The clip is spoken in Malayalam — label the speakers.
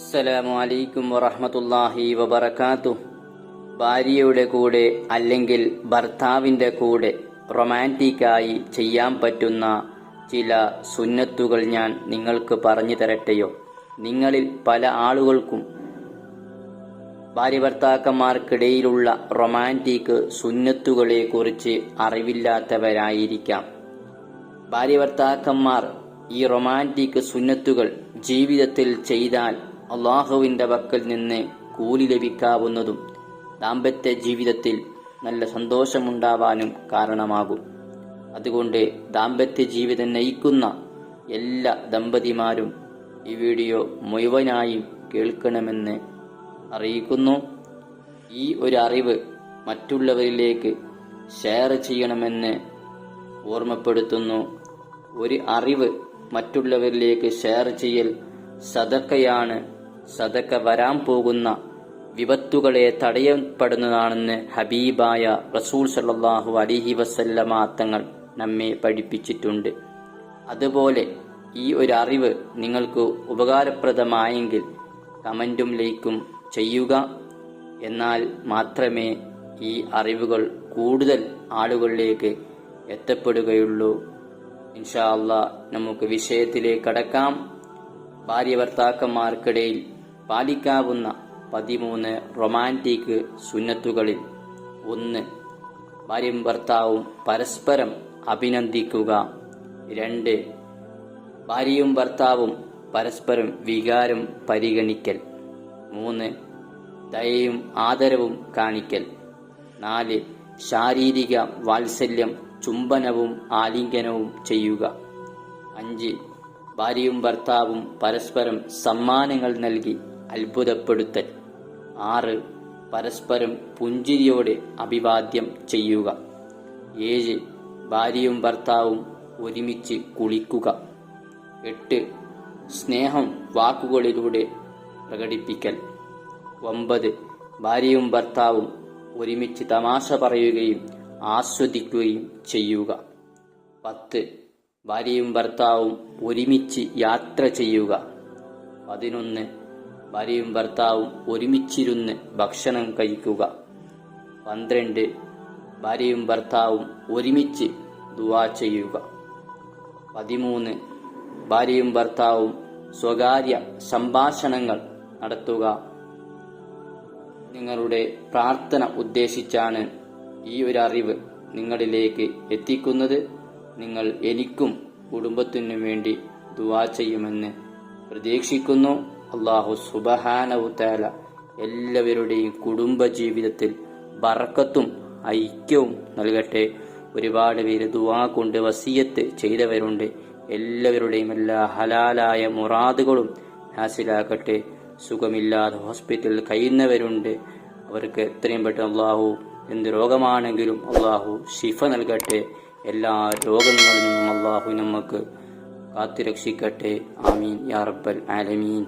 Speaker 1: അസ്സലാമു അലൈക്കും വറഹ്മത്തുള്ളാഹി വബറകാതുഹു. ഭാര്യയുടെ കൂടെ അല്ലെങ്കിൽ ഭർത്താവിൻ്റെ കൂടെ റൊമാൻറ്റിക്കായി ചെയ്യാൻ പറ്റുന്ന ചില സുന്നത്തുകൾ ഞാൻ നിങ്ങൾക്ക് പറഞ്ഞു തരട്ടെയോ? നിങ്ങളിൽ പല ആളുകൾക്കും ഭാര്യ ഭർത്താക്കന്മാർക്കിടയിലുള്ള റൊമാൻറ്റിക് സുന്നത്തുകളെ കുറിച്ച് അറിവില്ലാത്തവരായിരിക്കാം. ഭാര്യ ഭർത്താക്കന്മാർ ഈ റൊമാൻറ്റിക് സുന്നത്തുകൾ ജീവിതത്തിൽ ചെയ്താൽ അള്ളാഹുവിൻ്റെ പക്കൽ നിന്ന് കൂലി ലഭിക്കാവുന്നതും ദാമ്പത്യ ജീവിതത്തിൽ നല്ല സന്തോഷമുണ്ടാവാനും കാരണമാകും. അതുകൊണ്ട് ദാമ്പത്യ ജീവിതം നയിക്കുന്ന എല്ലാ ദമ്പതിമാരും ഈ വീഡിയോ മുഴുവനായും കേൾക്കണമെന്ന് അറിയിക്കുന്നു. ഈ ഒരു അറിവ് മറ്റുള്ളവരിലേക്ക് ഷെയർ ചെയ്യണമെന്ന് ഓർമ്മപ്പെടുത്തുന്നു. ഒരു അറിവ് മറ്റുള്ളവരിലേക്ക് ഷെയർ ചെയ്യൽ സദഖയാണ്. സദഖ വരാൻ പോകുന്ന വിപത്തുകളെ തടയപ്പെടുന്നതാണെന്ന് ഹബീബായ റസൂൽ സല്ലല്ലാഹു അലൈഹി വസല്ലമ തങ്ങൾ നമ്മെ പഠിപ്പിച്ചിട്ടുണ്ട്. അതുപോലെ ഈ ഒരു അറിവ് നിങ്ങൾക്ക് ഉപകാരപ്രദമായെങ്കിൽ കമൻറ്റും ലൈക്കും ചെയ്യുക. എന്നാൽ മാത്രമേ ഈ അറിവുകൾ കൂടുതൽ ആളുകളിലേക്ക് എത്തപ്പെടുകയുള്ളൂ. ഇൻഷാ അല്ലാഹ് നമുക്ക് വിഷയത്തിലേക്ക് കടക്കാം. ഭാര്യ ഭർത്താക്കന്മാർക്കിടയിൽ പാലിക്കാവുന്ന 13 റൊമാൻറ്റിക് സുന്നത്തുകളിൽ 1. ഭാര്യയും ഭർത്താവും പരസ്പരം അഭിനന്ദിക്കുക. 2. ഭാര്യയും ഭർത്താവും പരസ്പരം വികാരം പരിഗണിക്കൽ. 3. ദയയും ആദരവും കാണിക്കൽ. 4. ശാരീരിക വാത്സല്യം, ചുംബനവും ആലിംഗനവും ചെയ്യുക. 5. ഭാര്യയും ഭർത്താവും പരസ്പരം സമ്മാനങ്ങൾ നൽകി അത്ഭുതപ്പെടുത്തൽ. 6. പരസ്പരം പുഞ്ചിരിയോടെ അഭിവാദ്യം ചെയ്യുക. 7. ഭാര്യയും ഭർത്താവും ഒരുമിച്ച് കുളിക്കുക. 8. സ്നേഹം വാക്കുകളിലൂടെ പ്രകടിപ്പിക്കൽ. 9. ഭാര്യയും ഭർത്താവും ഒരുമിച്ച് തമാശ പറയുകയും ആസ്വദിക്കുകയും ചെയ്യുക. 10. ഭാര്യയും ഭർത്താവും ഒരുമിച്ച് യാത്ര ചെയ്യുക. 11. ഭാര്യയും ഭർത്താവും ഒരുമിച്ചിരുന്ന് ഭക്ഷണം കഴിക്കുക. 12. ഭാര്യയും ഭർത്താവും ഒരുമിച്ച് ദുആ ചെയ്യുക. 13. ഭാര്യയും ഭർത്താവും സ്വകാര്യ സംഭാഷണങ്ങൾ നടത്തുക. നിങ്ങളുടെ പ്രാർത്ഥന ഉദ്ദേശിച്ചാണ് ഈ ഒരു അറിവ് നിങ്ങളിലേക്ക് എത്തിക്കുന്നത്. നിങ്ങൾ എനിക്കും കുടുംബത്തിനും വേണ്ടി ദുആ ചെയ്യുമെന്ന് പ്രതീക്ഷിക്കുന്നു. അല്ലാഹു സുബ്ഹാനഹു തആല എല്ലാവരുടെയും കുടുംബ ജീവിതത്തിൽ ബറക്കത്തും ഐക്യവും നൽകട്ടെ. ഒരുപാട് പേര് ദുആ കൊണ്ട് വസിയത്ത് ചെയ്തവരുണ്ട്. എല്ലാവരുടെയും എല്ലാ ഹലാലായ മുറാദുകളും ഹാസിലാക്കട്ടെ. സുഖമില്ലാതെ ഹോസ്പിറ്റലിൽ കഴിയുന്നവരുണ്ട്. അവർക്ക് എത്രയും പെട്ടെന്ന് അല്ലാഹു എന്ത് രോഗമാണെങ്കിലും അല്ലാഹു ശിഫ നൽകട്ടെ. എല്ലാ രോഗങ്ങളിൽ നിന്നും അല്ലാഹു നമുക്ക് കാത്തുരക്ഷിക്കട്ടെ. ആമീൻ യാ റബ്ബൽ ആലമീൻ.